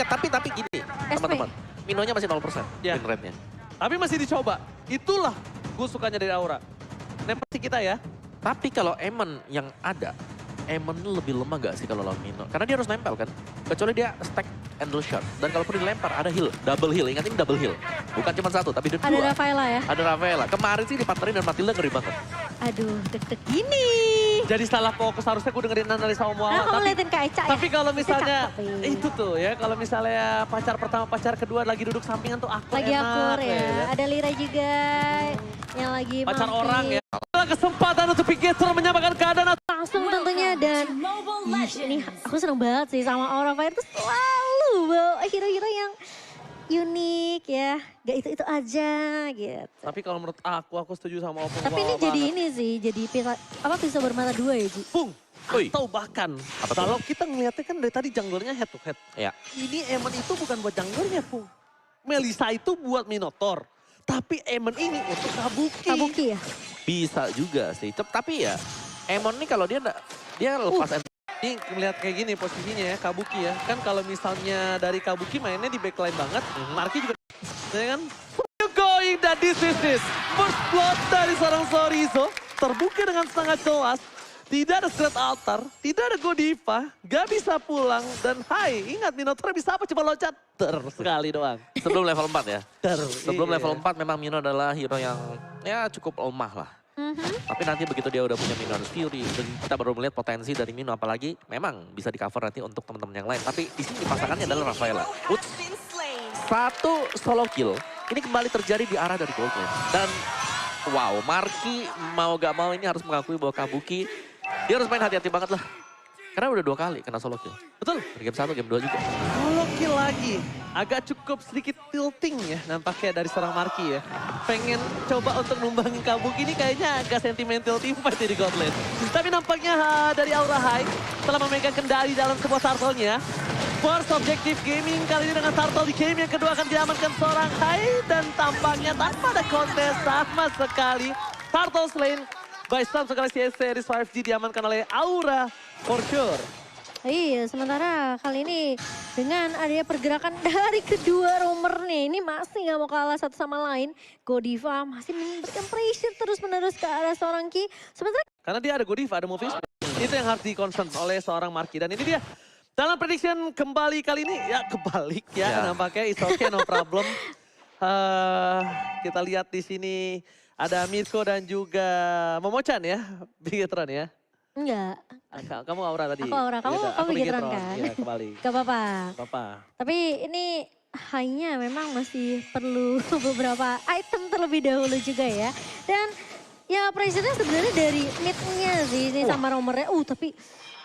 Tapi gini, teman-teman. Minonya masih 0% win rate-nya. Tapi masih dicoba. Itulah gue sukanya dari Aura. Nempel sih kita ya. Tapi kalau Emon yang ada, Emon lebih lemah gak sih kalau lawan Mino? Karena dia harus nempel kan. Kecuali dia stack handle shot. Dan kalaupun dilempar ada heal, double heal. Ingat ini double heal. Bukan cuma satu, tapi ada dua. Ada Rafaela ya? Ada Rafaela. Kemarin sih dipartnerin dan Matilda ngeri banget. Aduh, deg-deg gini. Jadi salah fokus, harusnya gue dengerin analisa Omoala. Kamu liatin Kak Eca ya? Tapi kalau misalnya, Cakep, itu tuh ya, kalau misalnya pacar pertama, pacar kedua lagi duduk sampingan tuh aku lagi enak. akur ya. Ada Lira juga yang lagi Pacar mampir. orang ya. Kesempatan untuk Pigetron menyamakan keadaan. Langsung tentunya dan ini aku seneng banget sih sama Aura Fire tuh selalu bawa hero-hero yang unik ya. Gak itu-itu aja gitu. Tapi kalau menurut aku setuju sama Opung. Tapi ini jadi ini sih, jadi pisau bermata dua ya Ji? Bung, Ui. atau bahkan Apa tuh? kalau kita ngeliatnya kan dari tadi junglernya head to head. Ya. Ini Emon itu bukan buat junglernya, Bung. Melisa itu buat Minotaur. Tapi Emon ini untuk Kabuki. Kabuki ya? Bisa juga sih. Tapi ya, Emon nih kalau dia lepas Ini melihat kayak gini posisinya ya, Kabuki ya. Kan kalau misalnya dari Kabuki mainnya di backline banget, Marky juga ya kan. You going that this is this. First blood dari seorang Sorizo, terbuka dengan sangat jelas. Tidak ada Secret Altar, tidak ada Godiva, gak bisa pulang. Dan ingat Minotaur bisa apa? Coba loncat. Sekali doang. sebelum level 4 ya. Sebelum Iya. level 4 memang Mino adalah hero yang ya cukup lemah lah. Tapi nanti begitu dia udah punya Mino dan Fury, dan kita baru melihat potensi dari Mino, apalagi memang bisa di cover nanti untuk teman-teman yang lain. Tapi di sini pasangannya adalah Rafaela. Satu solo kill, ini kembali terjadi di arah dari gold lane. Dan wow, Marky mau gak mau ini harus mengakui bahwa Kabuki, dia harus main hati-hati banget lah. Karena udah 2 kali kena solo kill. Betul. Di game 1, game 2 juga. Solo kill lagi. Agak cukup sedikit tilting ya nampaknya dari seorang Marky ya. Pengen coba untuk numbangin Kabuki ini kayaknya agak sentimental team fight di god lane. Tapi nampaknya dari Aura High telah memegang kendali dalam sebuah turtle-nya. First Objective Gaming kali ini dengan turtle di game yang kedua akan diamankan seorang High. Dan tampaknya tanpa ada kontes sama sekali. Turtle Lane by Storm sekali series 5G diamankan oleh Aura for sure. Iya, sementara kali ini dengan adanya pergerakan dari kedua roamer nih, ini masih nggak mau kalah satu sama lain. Godiva masih memberikan pressure terus-menerus ke arah seorang Ki. Sementara Karena dia ada Godiva, ada moving speed. Itu yang harus di-concern oleh seorang Marky. Dan ini dia, dalam prediction kembali kali ini, ya kebalik ya. Nampaknya it's okay, no problem. Kita lihat di sini ada Mirko dan juga Momochan ya, Bigetron ya. enggak, Kamu Aura tadi. aku Aura, kamu Bigetron kan? Iya, kembali. Gak apa-apa. Apa? Tapi ini hanya memang masih perlu beberapa item terlebih dahulu juga ya. Dan ya pressure-nya sebenarnya dari mid-nya sih ini sama roamernya. Tapi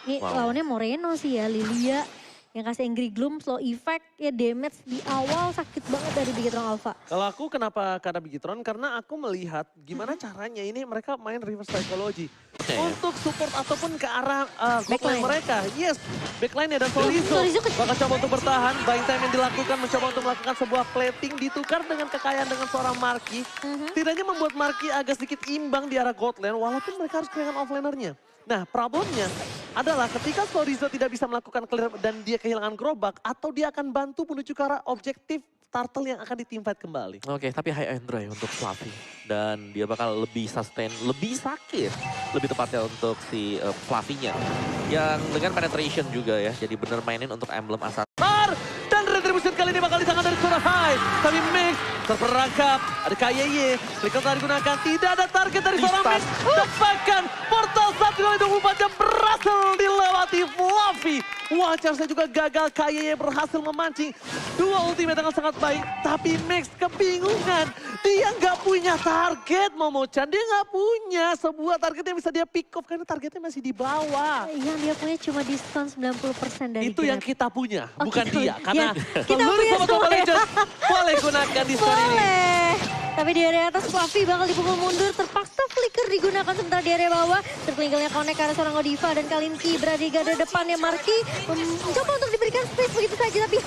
ini lawannya Moreno sih ya, Lilia. Yang kasih Angry Gloom, slow effect, ya damage di awal sakit banget dari Bigetron Alpha. Kalau aku kenapa karena Bigetron? Karena aku melihat gimana caranya ini mereka main reverse psychology. Untuk support ataupun ke arah backline mereka. Yes, backline-nya dan Sorizo bakal coba untuk bertahan. Buying time yang dilakukan, mencoba untuk melakukan sebuah plating. Ditukar dengan kekayaan dengan seorang Marky. Setidaknya membuat Marky agak sedikit imbang di arah god lane. Walaupun mereka harus kehilangan offlanernya. Nah problemnya adalah ketika Sorizo tidak bisa melakukan clear dan dia kehilangan gerobak. Atau dia akan bantu menuju ke arah objektif turtle yang akan di-teamfight kembali. Oke, tapi high and dry untuk Fluffy. Dan dia bakal lebih sustain, lebih sakit. Lebih tepatnya untuk si Fluffy-nya. Yang dengan penetration juga ya. Jadi bener mainin untuk emblem asal. Dan retribution kali ini bakal ditangan dari seorang High. Tapi Mix terperangkap. Ada KYY. Flicker telah digunakan. Tidak ada target dari seorang Mix. Dapatkan portal 1x24 jam berhasil dilewati Fluffy. Wah, charge juga gagal. KYY berhasil memancing. Dua ultimate dengan sangat baik. Tapi Mix kebingungan. Dia nggak punya target, Momochan. Dia nggak punya sebuah target yang bisa dia pick off. Karena targetnya masih di bawah. Yang dia punya cuma diskon 90% dari Itu yang kita punya, bukan gitu. dia. Karena kita seluruh punya Sobat semua. Mobile Legends boleh gunakan diskon ini. Boleh. Tapi di area atas Fluffy bakal dipukul mundur. Terpaksa flicker digunakan sementara di area bawah. Terkelingkelnya connect ke arah seorang Godiva dan Kalinki berada di garda depannya Marky. Mencoba untuk diberikan space begitu saja. Tapi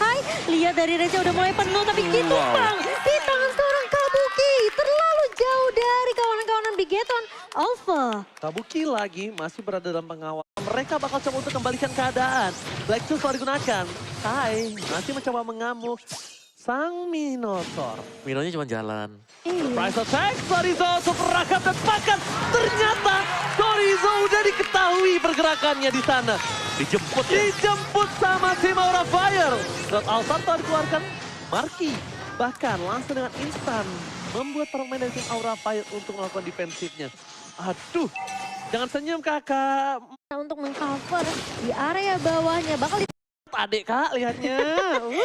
lihat dari Reja udah mulai penuh. Tapi tumpang di tangan seorang Kabuki. Terlalu jauh dari kawanan-kawanan Bigetron. Alpha. Kabuki lagi masih berada dalam pengawal. Mereka bakal coba untuk kembalikan keadaan. Black Shoes telah digunakan. Kai masih mencoba mengamuk sang Minotaur. Minonya cuma jalan. Surprise attack, Chorizo super rakap dan pakan. Ternyata Chorizo udah diketahui pergerakannya di sana. Dijemput ya. Dijemput sama tim Aura Fire. Shot Altar telah dikeluarkan. Marki bahkan langsung dengan instan membuat permain dari tim Aura Fire untuk melakukan defensifnya. Aduh, jangan senyum kakak. Untuk mengcover di area bawahnya. Bakal Adik kak lihatnya. aduh.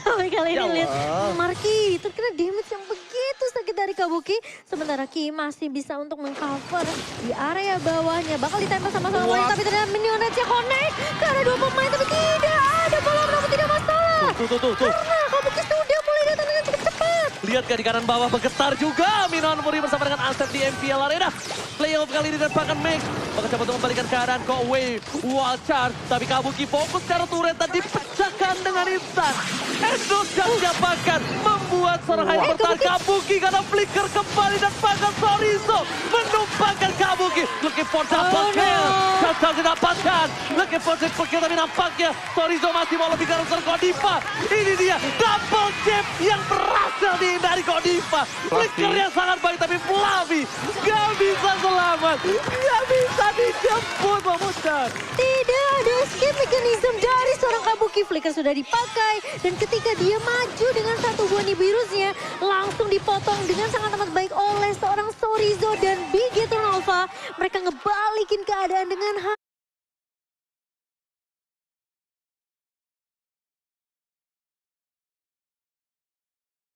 Sampai kali Ya ini lihat Allah. Marki terkena damage yang begitu sakit dari Kabuki. Sementara Ki masih bisa untuk mengcover di area bawahnya. Bakal ditempel sama-sama lain, tapi ternyata minionetnya connect. Karena dua pemain tapi tidak ada follow, namun tidak masalah. Tuh. Karena Kabuki sudah mulai datang dengan cukup cepat. Lihat gak di kanan bawah bergetar juga. Minon Muri bersama dengan Ansem di MPL Arena. Playoff kali ini dan bahkan Max. Bakal coba untuk membalikan keadaan kok Wave. Wild Charge. Tapi Kabuki fokus secara turret dan dipecahkan dengan instan. Endus dan diapakan. Membuat seorang high bertahan Kabuki karena flicker kembali dan bahkan Chorizo menumpangkan Kabuki. Looking for double kill. Gagal didapatkan. Looking for triple kill tapi nampaknya Chorizo masih mau lebih garang serang Godiva. Ini dia double chip yang berhasil dihindari Godiva. Flicker yang sangat baik tapi Flavi gak bisa selamat. Gak bisa dijemput Mamudan. Tidak ada escape mechanism dari seorang Kabuki. Flicker sudah dipakai dan ketika dia maju dengan satu buah Nibirusnya langsung dipotong dengan sangat amat baik oleh seorang Chorizo dan Bigetron Alpha. Mereka ngebalikin keadaan dengan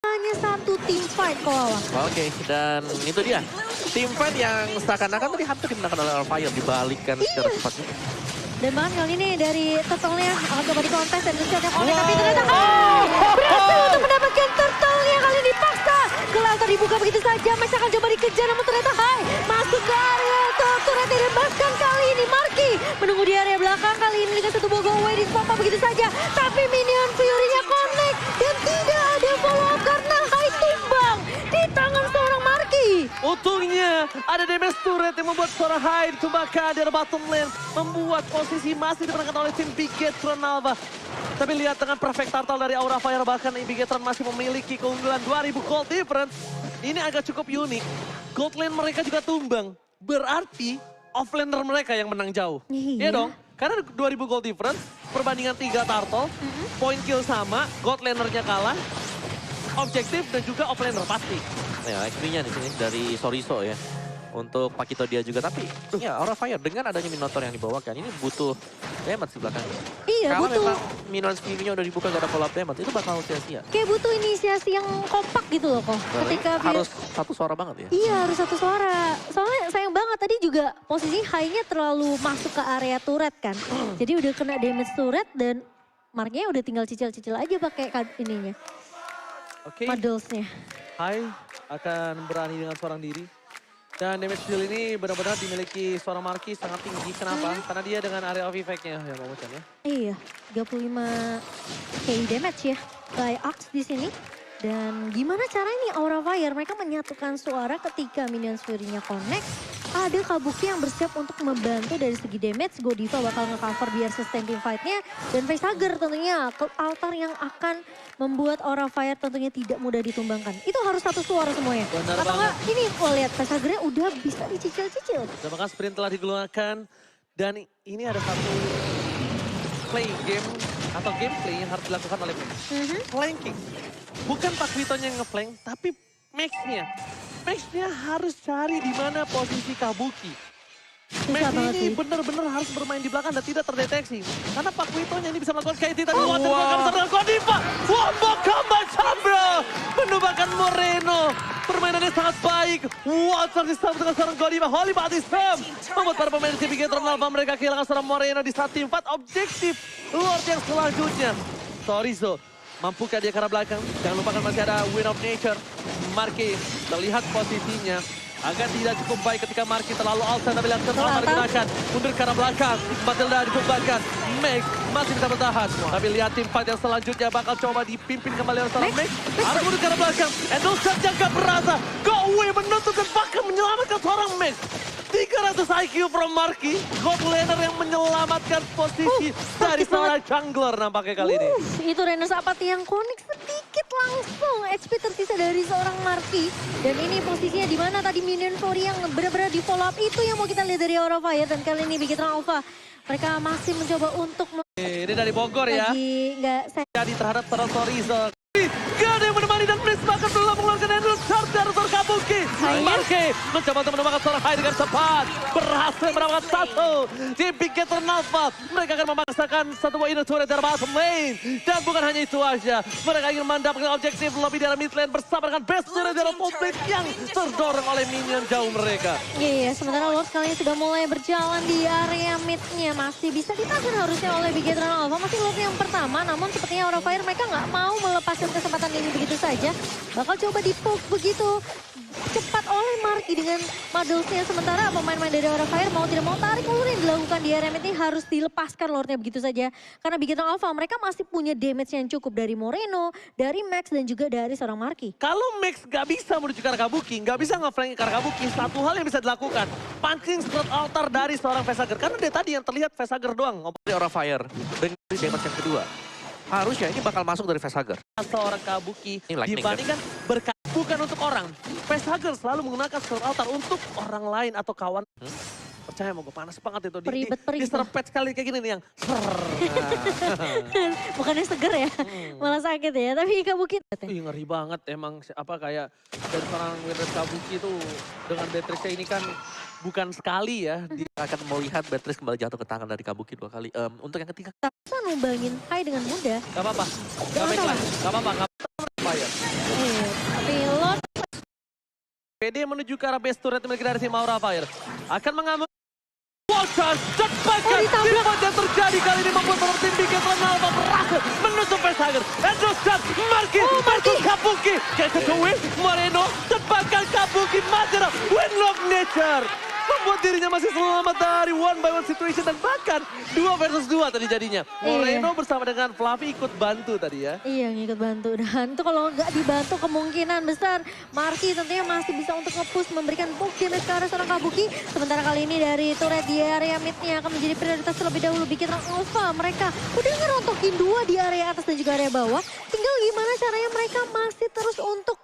hanya satu team fight kawan. Oke, dan itu dia. Tim fight yang seakan-akan tadi hampir dimenangkan oleh Fire, dibalikkan secara cepat. Dan bahkan kali ini dari turtle-nya akan coba dikontes dan shotnya connect tapi ternyata berhasil untuk mendapatkan turtle-nya kali ini dipaksa. Gelar dibuka begitu saja, Max akan coba dikejar namun ternyata masuk ke area turret dan bahkan kali ini Marki menunggu di area belakang kali ini dengan satu bogo away di spot begitu saja. Tapi minion Fury-nya connect dan tidak ada follow up karena tumbang di tangan seorang Marki. Untungnya ada damage turret yang membuat seorang Hyde ditumbangkan di bottom lane. Membuat posisi masih dimenangkan oleh tim Bigetron Alpha. Tapi lihat dengan perfect turtle dari Aura Fire bahkan Bigetron masih memiliki keunggulan 2000 gold difference. Ini agak cukup unik. Gold lane mereka juga tumbang. Berarti offlaner mereka yang menang jauh. Iya. Iya dong. Karena 2000 gold difference, perbandingan 3 turtle, point kill sama, gold lanernya kalah, objektif dan juga offlaner pasti. Ya, XP-nya di sini dari Chorizo ya. Untuk Pakito dia juga, tapi ya Aura Fire dengan adanya Minotaur yang dibawakan, ini butuh damage di belakangnya. Iya, Kalau butuh. memang minion skill-nya udah dibuka gak ada follow up damage, itu bakal sia-sia. Kayak butuh inisiasi yang kompak gitu loh kok. Ketika Harus satu suara banget ya. Iya harus satu suara. Soalnya sayang banget tadi juga posisi high-nya terlalu masuk ke area turret kan. Jadi udah kena damage turret dan marknya udah tinggal cicil-cicil aja pakai ininya. Oke. Modelsnya. Hai akan berani dengan seorang diri. Dan damage deal ini benar-benar dimiliki seorang Marki sangat tinggi. Kenapa? Karena dia dengan area of effect-nya ya mau ya. Iya 35 KI damage ya by Axe di sini. Dan gimana cara ini Aura Fire mereka menyatukan suara ketika minion Fury-nya connect. Ada Kabuki yang bersiap untuk membantu dari segi damage. Godiva bakal nge-cover biar sustain team fight-nya. Dan Facehugger tentunya altar yang akan membuat Aura Fire tentunya tidak mudah ditumbangkan. Itu harus satu suara semuanya. Benar Atau enggak banget. ini kalau lihat Facehugger-nya udah bisa dicicil-cicil. Bahkan sprint telah digunakan. Dan ini ada satu play game atau gameplay yang harus dilakukan oleh Max. Flanking. Bukan Pak Witonya yang nge-flank, tapi Max-nya. Max-nya harus cari di mana posisi Kabuki. Max banget ini sih. benar-benar harus bermain di belakang dan tidak terdeteksi. Karena Pak Witonya ini bisa melakukan kayak tadi. Wah, terbuka dengan Godiva. Wah, Bokamba Chandra. Menumbangkan Moreno. Permainannya sangat baik. Wah, disambut dengan seorang Godiva. Holy Batisam. Membuat para pemain tim Bigetron Alpha mereka kehilangan seorang Moreno di saat tim 4 objektif. Lord yang selanjutnya. Chorizo. Mampukah dia ke arah belakang? Jangan lupakan masih ada Win of Nature. Marki terlihat posisinya. Agak tidak cukup baik ketika Marki terlalu outside tapi langsung telah digunakan. Mundur ke arah belakang. Matilda ditumbangkan. Max masih bisa bertahan. Tapi lihat tim fight yang selanjutnya bakal coba dipimpin kembali oleh seorang Max. Harus mundur ke arah belakang. Endosat yang gak berasa. Go away menutup dan bahkan menyelamatkan seorang Max. 300 IQ from Marky. God laner yang menyelamatkan posisi dari seorang jungler nampaknya kali ini. Itu Renus Apathy yang connect sedikit langsung. HP tersisa dari seorang Marky. Dan ini posisinya di mana tadi minion Fury yang benar-benar di follow up. Itu yang mau kita lihat dari Aura Fire. Dan kali ini Bigetron Alpha. Mereka masih mencoba untuk... Ini dari Bogor ya. Lagi nggak... Jadi terhadap seorang Sorizo. Gak ada yang menemani dan Blitz bahkan belum mengeluarkan Endless Shard dari seorang Kabuki. Marky mencoba untuk menemukan seorang Hai dengan cepat. Berhasil mendapatkan satu. Di Bigetron Alpha. Mereka akan memaksakan satu buah inner turret dari bottom lane. Dan bukan hanya itu aja. Mereka ingin mendapatkan objektif lebih dari mid lane bersama dengan best turret dari publik yang terdorong oleh minion jauh mereka. Iya, sementara Lord kali ini sudah mulai berjalan di area mid-nya. Masih bisa ditahan harusnya oleh Bigetron Alpha. Masih Lord yang pertama, namun sepertinya Aura Fire mereka nggak mau melepaskan kesempatan ini begitu saja. Bakal coba di-poke begitu cepat oleh Marky dengan Muddlesnya. Sementara pemain-pemain dari Aura Fire mau tidak mau tarik ulur yang dilakukan di area mid ini harus dilepaskan Lordnya begitu saja. Karena Bigetron Alpha mereka masih punya damage yang cukup dari Moreno, dari Max dan juga dari seorang Marky. Kalau Max gak bisa menuju ke arah Kabuki, gak bisa nge-flank ke arah Kabuki, satu hal yang bisa dilakukan. Punching slot altar dari seorang Vesager. Karena dia tadi yang terlihat Vesager doang. Dari Aura Fire dengan damage yang kedua. Harusnya ini bakal masuk dari Vesager. Seorang Kabuki Ini lightning, dibandingkan bukan untuk orang. Vesager selalu menggunakan slot altar untuk orang lain atau kawan. Percaya mau gue panas banget itu. Peribet. Diserempet sekali kayak gini nih yang Bukannya seger ya, malah sakit ya. Tapi Kabuki. Ih, ngeri banget emang kayak dari seorang Winter Kabuki itu dengan Beatrice ini kan bukan sekali ya. Dia akan melihat Beatrice kembali jatuh ke tangan dari Kabuki 2 kali. Untuk yang ketiga. Bisa numbangin Hai dengan mudah. Gak apa-apa, gak baiklah, gak apa-apa, gak apa-apa. Tapi Lord PD menuju ke arah base turret milik dari tim Aura Fire. Akan mengambil Watcher, cepatkan timot yang terjadi kali ini membuat para tim Bigetron Alpha berhasil menutup Vesager. Endosat, Marky, versus Kabuki. Get to win, Moreno, cepatkan Kabuki, Majera, Winlock Nature. Membuat dirinya masih selamat dari one by one situation dan bahkan 2 versus 2 tadi jadinya. Moreno bersama dengan Fluffy ikut bantu tadi ya. Iya, ngikut bantu. Dan itu kalau nggak dibantu kemungkinan besar Marky tentunya masih bisa untuk nge-push memberikan poke damage ke arah seorang Kabuki. Sementara kali ini dari turret di area mid-nya akan menjadi prioritas terlebih dahulu. Bigetron Alpha mereka udah ngerontokin 2 di area atas dan juga area bawah. Tinggal gimana caranya mereka masih terus untuk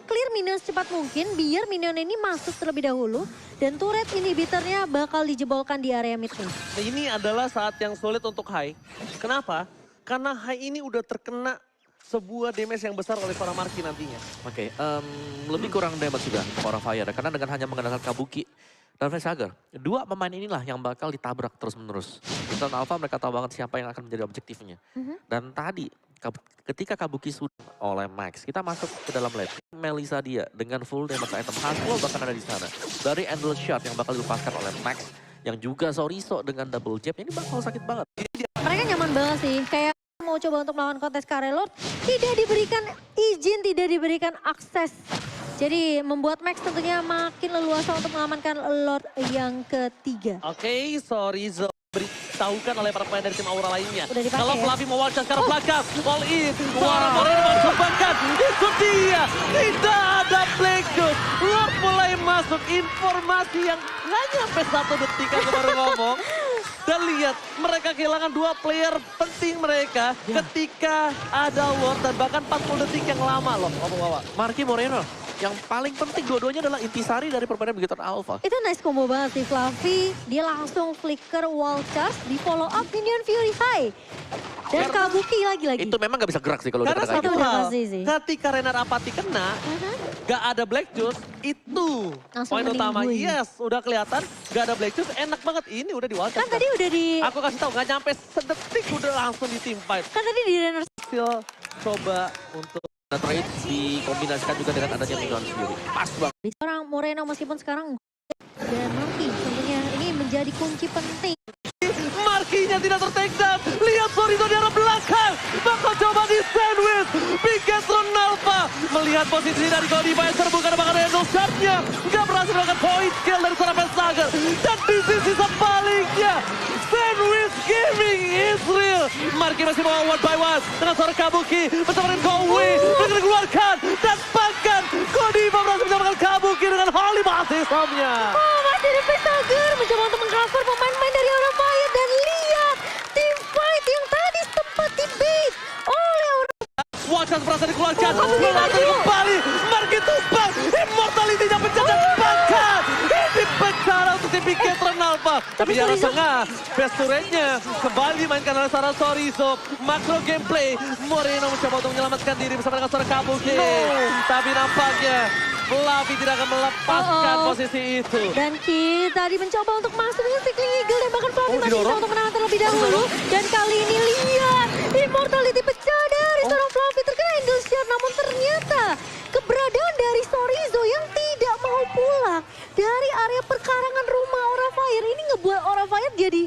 clear minion secepat mungkin biar minion ini masuk terlebih dahulu. Dan turret inhibitornya bakal dijebolkan di area mid nih. Nah, ini adalah saat yang sulit untuk Hai. Kenapa? Karena Hai ini udah terkena sebuah damage yang besar oleh seorang Marky nantinya. Oke, lebih kurang damage juga Aura Fire. Karena dengan hanya mengandalkan Kabuki dan Vesager. 2 pemain inilah yang bakal ditabrak terus menerus. Bigetron Alpha mereka tahu banget siapa yang akan menjadi objektifnya. Dan tadi ketika Kabuki sudah oleh Max, kita masuk ke dalam lane. Melissa dia dengan full damage item Haswell bahkan ada di sana. Dari Endless Shot yang bakal dilepaskan oleh Max, yang juga Sorizo dengan double jab, ini bakal sakit banget. Mereka nyaman banget sih, kayak mau coba untuk melawan kontes Kare Lord, tidak diberikan izin, tidak diberikan akses. Jadi membuat Max tentunya makin leluasa untuk mengamankan Lord yang ketiga. Oke, Sorizo beritahukan oleh para pemain dari tim Aura lainnya. Udah dipakai Kalau ya? Fluffy mau watch ke arah belakang, all in. Wah, Moreno mencobakan. Itu dia. Tidak ada Black Juice. Lord mulai masuk informasi yang nggak nyampe 1 detik aku baru ngomong. Dan lihat, mereka kehilangan 2 player penting mereka ketika ada Lord dan bahkan 40 detik yang lama loh. Ngomong-ngomong. Marky Moreno, yang paling penting dua-duanya adalah intisari dari permainan Bigetron Alpha. Itu nice combo banget sih Fluffy. Dia langsung flicker wall charge di follow up minion Fury High. Dan Kabuki lagi-lagi. Itu memang gak bisa gerak sih kalau Karena kita satu Itu udah hal, pasti sih. ketika Renar Apathy kena, gak ada Black Juice, itu Langsung poin utama. meningguin. Yes, udah kelihatan gak ada Black Juice, enak banget. Ini udah di Kan tadi udah di... Aku kasih tahu gak nyampe sedetik udah langsung di team fight. Kan tadi di Renner Hasil coba untuk Nah, trade dikombinasikan juga dengan adanya minion sendiri. Pas banget. seorang Moreno meskipun sekarang dan Marky tentunya ini menjadi kunci penting. Markinya tidak ter-take down. Lihat Sorizo di arah belakang. Bakal coba di sandwich. Bigetron Alpha melihat posisi dari Godiva yang serbu karena bakal ada Endosatnya. Gak berhasil melakukan point kill dari seorang Vesager. Dan di sisi sebaliknya, Sandwich Gaming Ezreal. Marky masih bawa one by one dengan seorang Kabuki bersama dengan Kowi. Mereka dikeluarkan dan bahkan Godiva berhasil mendapatkan Kabuki dengan Holy Baptism-nya. Oh, masih ada Pentagon mencoba untuk mengcover pemain-pemain dari Aura Fire. Dan lihat team fight yang tadi sempat dibait oleh Aura. Watchers berhasil dikeluarkan. Kabuki Berhasil maju. kembali. Marky tumbang. Immortality-nya pecah dan bahkan ini pecah untuk tim Bigetron Alpha. Tapi di arah Chorizo. tengah, best turret-nya kembali dimainkan oleh seorang Chorizo. Makro gameplay, Moreno mencoba untuk menyelamatkan diri bersama dengan seorang Kabuki. Tapi nampaknya Fluffy tidak akan melepaskan posisi itu. Dan Ki tadi mencoba untuk masuk dengan Stickling Eagle dan bahkan Fluffy masih bisa didorong. untuk menang terlebih dahulu. Dan kali ini lihat Immortality pecah dari seorang Fluffy terkena Angle Shot. Namun ternyata keberadaan dari Chorizo yang tidak mau pulang dari area perkarangan rumah Aura Fire ini ngebuat Aura Fire jadi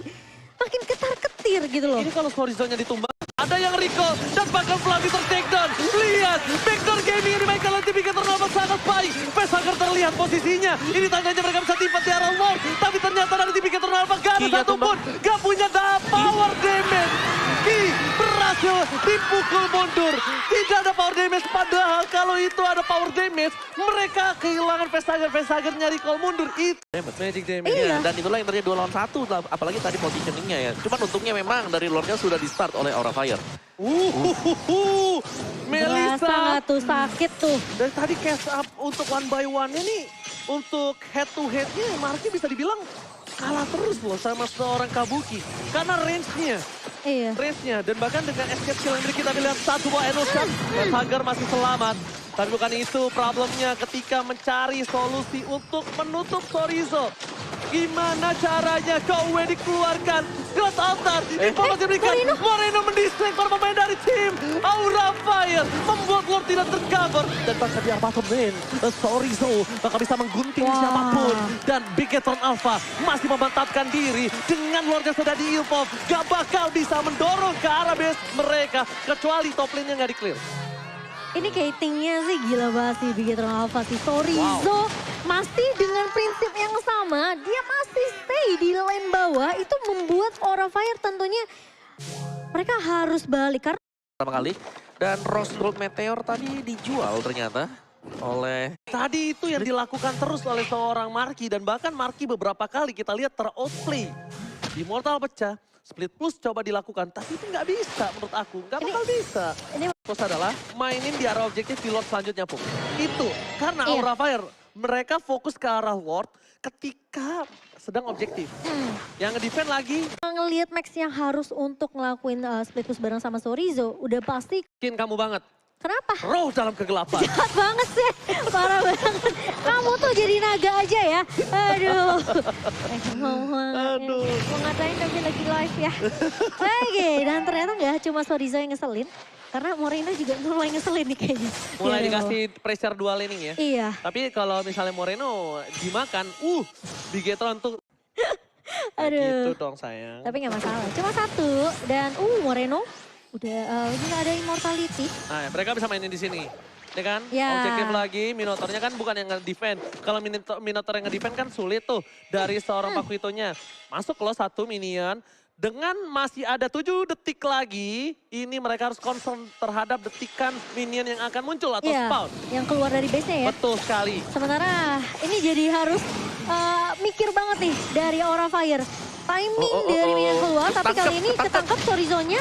makin ketar-ketir gitu loh. Ini kalau Chorizo-nya ditumbang, ada yang recall dan bahkan Fluffy ter-takedown. Lihat, backdoor gaming yang dimainkan oleh tim Bigetron Alpha sangat baik. Pesager terlihat posisinya. Ini tandanya mereka bisa tipe di arah Lord. Tapi ternyata dari tim Bigetron Alpha gak ada Kinya satupun. Gak punya power damage. Ki berhasil dipukul mundur. Tidak ada power damage. Padahal kalau itu ada power damage, mereka kehilangan Pesager. Pesagernya recall mundur. Itu magic damage. Iya. Dan itulah yang terjadi 2 lawan 1, apalagi tadi positioningnya ya. Cuman untungnya memang dari Lordnya sudah di start oleh Aura Fire. Berasa Melissa. nggak tuh sakit tuh. Dan tadi catch up untuk one by one-nya nih, untuk head to head-nya Marky bisa dibilang kalah terus loh sama seorang Kabuki. Karena range-nya, Iya. dan bahkan dengan escape kill yang kita lihat satu buah Eno Shot, Pesager masih selamat. Tapi bukan itu problemnya ketika mencari solusi untuk menutup Chorizo. Gimana caranya Kowe dikeluarkan? Ghost Altar, informasi diberikan. Moreno mendistract para pemain dari tim Aura Fire. Membuat Lord tidak tercover. Dan bahkan di bottom lane, Chorizo bakal bisa menggunting Wah. siapapun. Dan Bigetron Alpha masih memantapkan diri. Dengan Lordnya sudah di-evolve, gak bakal bisa mendorong ke arah base mereka. Kecuali top lane-nya gak di-clear. Ini katingnya sih gila banget sih Bigetron Alpha sih. Chorizo masih dengan prinsip yang sama. Dia masih stay di lane bawah. Itu membuat Aura Fire tentunya mereka harus balik. Karena Pertama kali. Dan Rose Gold Meteor tadi dijual ternyata oleh... Tadi itu yang dilakukan terus oleh seorang Marky. Dan bahkan Marky beberapa kali kita lihat ter-outplay. Immortal pecah. Split plus coba dilakukan, tapi itu nggak bisa menurut aku. Nggak bakal bisa. ini Fokus adalah mainin di arah objektif di Lord selanjutnya, Pung. Itu karena Iya. Aura Fire, mereka fokus ke arah Lord ketika sedang objektif. Yang nge-defend lagi, ngelihat Max yang harus untuk ngelakuin split push bareng sama Chorizo, udah pasti. bikin kamu banget. Kenapa? Roh dalam kegelapan. Jahat banget sih, parah banget. Kamu tuh jadi naga aja ya. Aduh. Aduh. Mau ngatain tapi lagi live ya. Oke, dan ternyata nggak cuma Chorizo yang ngeselin. Karena Moreno juga mulai ngeselin nih kayaknya. Mulai Iya, dikasih pressure dual laning ya. Iya. Tapi kalau misalnya Moreno dimakan, Bigetron tuh Aduh. gitu dong sayang. Tapi nggak masalah. Cuma satu dan Moreno udah ini ada immortality. Nah, mereka bisa mainin di sini. Ya kan? Ya. Objektif lagi, Minotaurnya kan bukan yang nge-defend. Kalau Minotaur yang nge-defend kan sulit tuh dari seorang Pakuitonya. Masuk loh satu minion. Dengan masih ada 7 detik lagi, ini mereka harus concern terhadap detikan minion yang akan muncul atau Iya, spawn. yang keluar dari base-nya ya. Betul sekali. Sementara ini jadi harus mikir banget nih dari Aura Fire. Timing dari minion keluar, tapi kali ini ketangkap Chorizo-nya.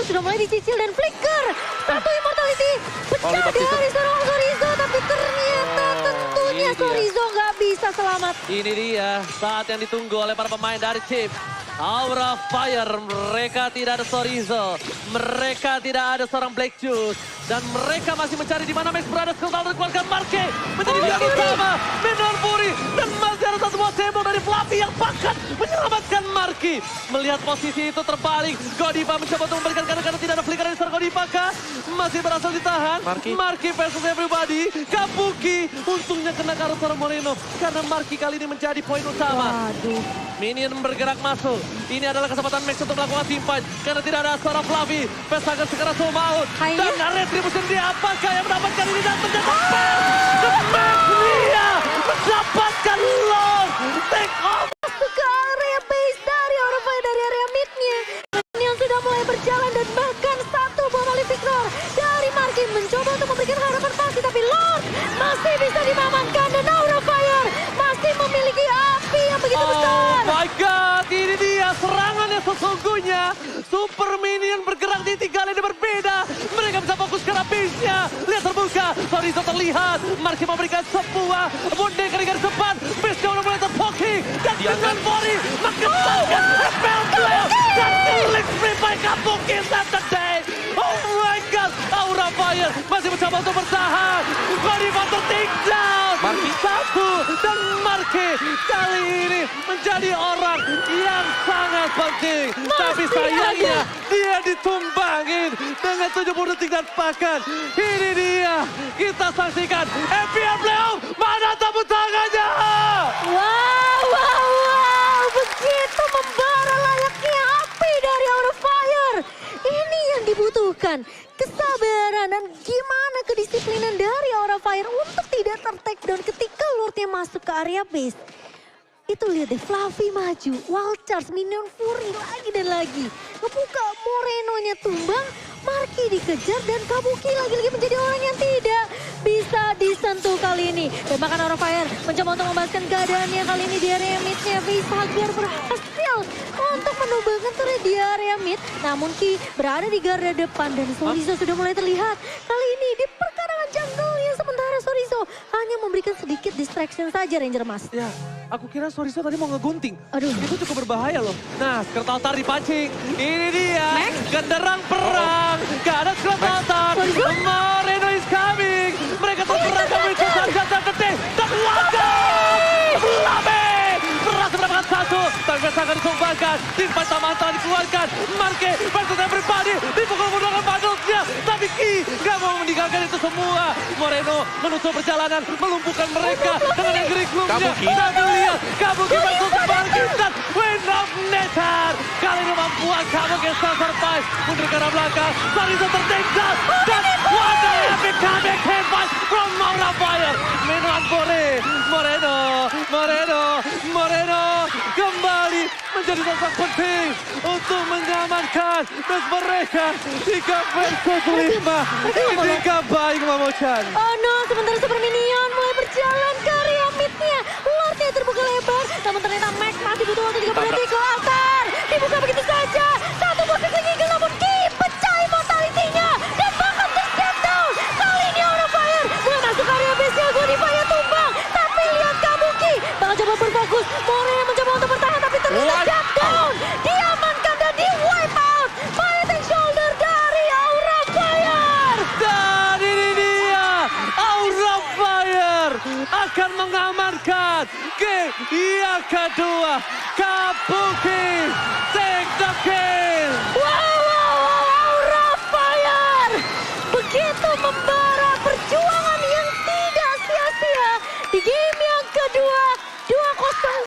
Sudah mulai dicicil dan flicker. Satu immortality pecah dari seorang Chorizo, tapi ternyata tentunya ini dia. Chorizo nggak bisa selamat. Ini dia saat yang ditunggu oleh para pemain dari tim Aura Fire. Mereka tidak ada Chorizo, mereka tidak ada seorang Black Juice. Dan mereka masih mencari di mana Max berada. Skill dikeluarkan Marky menjadi pilihan utama. Minion Fury dan masih ada satu buah tembok dari Fluffy yang bahkan menyelamatkan Marky. Melihat posisi itu terbalik, Godiva mencoba untuk memberikan karena tidak ada flicker dari seorang Godiva kah? Masih berhasil ditahan. Marky versus everybody. Kabuki untungnya kena karena seorang Moreno. Karena Marky kali ini menjadi poin utama. Waduh. Minion bergerak masuk. Ini adalah kesempatan Max untuk melakukan team fight. Karena tidak ada seorang Fluffy. Pesager sekarang soul maut. Kayaknya- Dan Retribution dia apakah yang mendapatkan ini? Dan ternyata The Max dia mendapatkan Lord. Take off. Masuk ke area base dari Aura Fire dari area mid-nya. Minion sudah mulai memberikan harapan palsu, tapi Lord masih bisa dimamankan dan Aura Fire masih memiliki api yang begitu besar. Oh my God, ini dia serangan yang sesungguhnya. Super Minion bergerak di 3 lane berbeda. Mereka bisa fokus ke apisnya. Lihat terbuka, Sorizo terlihat. Marki memberikan sebuah bonde ke garis depan. Base udah mulai terpoking. Dan dengan Mori mengesankan FPL Blade. Dan klik free by Kabuki Saturday. Oh my God, Aura Fire masih mencoba untuk bertahan. Mori tertinggal. Marki. Satu dan Marki kali ini menjadi orang yang sangat penting. Tapi sayangnya dia ditumbangin dengan 70 detik dan bahkan ini dia kita saksikan FPL Playoff. Mana tepuk tangannya? Wow, begitu membara layaknya api dari Aura Fire. Ini yang dibutuhkan, kesabaran dan gimana kedisiplinan dari Aura Fire untuk tidak ter-takedown ketika Lordnya masuk ke area base. Itu lihat deh, Fluffy maju, Wild Charge, Minion Fury lagi dan lagi. Ngebuka Moreno-nya tumbang, Marki dikejar dan Kabuki lagi-lagi menjadi orang yang tidak bisa disentuh kali ini. Dan bahkan Aura Fire mencoba untuk membahaskan keadaannya kali ini di area mid-nya. Facehager berhasil untuk menumbangkan turret di area mid. Namun Ki berada di garda depan dan Sorizo sudah mulai terlihat. Kali ini di perkarangan jungle-nya sementara Sorizo hanya memberikan sedikit distraction saja Ranger Mas. Ya, aku kira Sorizo tadi mau ngegunting. Aduh. Itu cukup berbahaya loh. Nah, Skirt Altar dipancing. Ini dia, genderang perang. Gak ada Skirt Altar. Moreno is coming. Mereka terperang kami ke Sarjana Detik. Dan wadah! Labe! Berhasil mendapatkan satu. Tapi akan disumbangkan. Timpan Samantha dikeluarkan. Marke versus everybody. Dipukul menggunakan bundles-nya. Tapi Ki gak mau meninggalkan itu semua. Moreno menutup perjalanan. Melumpuhkan mereka dengan negeri klubnya. Kabuki. Tapi lihat. Kabuki versus Marke. Dan win of Netar. Kali ini membuat Kabuki survive. Mundur ke arah belakang. Sorizo tertinggal. Dan wadah epic comeback headbutt from Aura Fire. Minuan Moreno kembali menjadi sosok penting untuk mengamankan match mereka 3 versus 5. Ini baik Mamochan. Oh no, sementara Super Minion mulai berjalan ke area mid-nya. Lordnya terbuka lebar, namun ternyata Max masih butuh waktu 30 detik ke altar. Dibuka begitu saja, satu posisi Eagle namun Ki pecah mortality-nya. Dan bahkan ter-shutdown. Kali ini Aura Fire mulai masuk ke area base-nya, Godify tumbang. Tapi lihat Kabuki, bakal coba berfokus. Moreno mencoba untuk bertahan tapi ternyata shutdown. Diamankan dan di-wipe out. Fight and shoulder dari Aura Fire. Dan ini dia, Aura Fire akan mengamankan game yang kedua. Kabuki take the game.